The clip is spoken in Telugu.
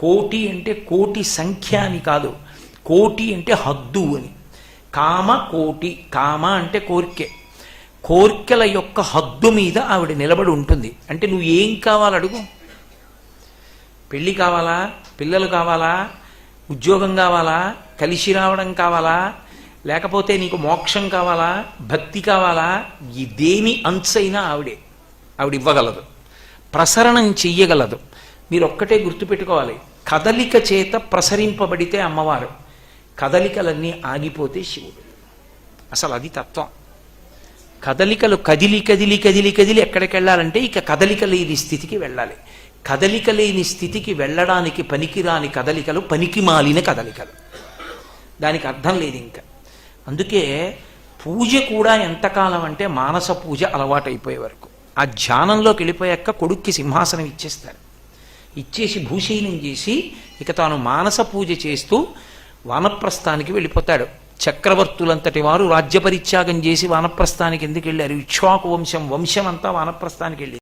కోటి అంటే కోటి సంఖ్య అని కాదు, కోటి అంటే హద్దు అని. కామ కోటి, కామ అంటే కోరికే, కోర్కెల యొక్క హద్దు మీద ఆవిడ నిలబడి ఉంటుంది. అంటే నువ్వు ఏం కావాలి అడుగు. పెళ్ళి కావాలా, పిల్లలు కావాలా, ఉద్యోగం కావాలా, కలిసి రావడం కావాలా, లేకపోతే నీకు మోక్షం కావాలా, భక్తి కావాలా, ఈ దేని అంచైనా ఆవిడ ఇవ్వగలదు, ప్రసరణం చెయ్యగలదు. మీరు ఒక్కటే గుర్తుపెట్టుకోవాలి, కదలిక చేత ప్రసరింపబడితే అమ్మవారు, కదలికలన్నీ ఆగిపోతే శివుడు. అసలు అది తత్వం. కదలికలు కదిలి కదిలి కదిలి కదిలి ఎక్కడికి వెళ్ళాలంటే ఇక కదలిక లేని స్థితికి వెళ్ళాలి. కదలిక లేని స్థితికి వెళ్ళడానికి పనికిరాని కదలికలు పనికి మాలిన కదలికలు, దానికి అర్థం లేదు ఇంకా. అందుకే పూజ కూడా ఎంతకాలం అంటే మానస పూజ అలవాటైపోయే వరకు. ఆ ధ్యానంలోకి వెళ్ళిపోయాక కొడుక్కి సింహాసనం ఇచ్చేస్తారు, ఇచ్చేసి భూషయనం చేసి ఇక తాను మానస పూజ చేస్తూ వానప్రస్థానికి వెళ్ళిపోతాడు. చక్రవర్తులంతటి వారు రాజ్యపరిత్యాగం చేసి వానప్రస్థానికి ఎందుకు వెళ్ళారు? ఇక్ష్వాకు వంశం అంతా వానప్రస్థానికి వెళ్ళి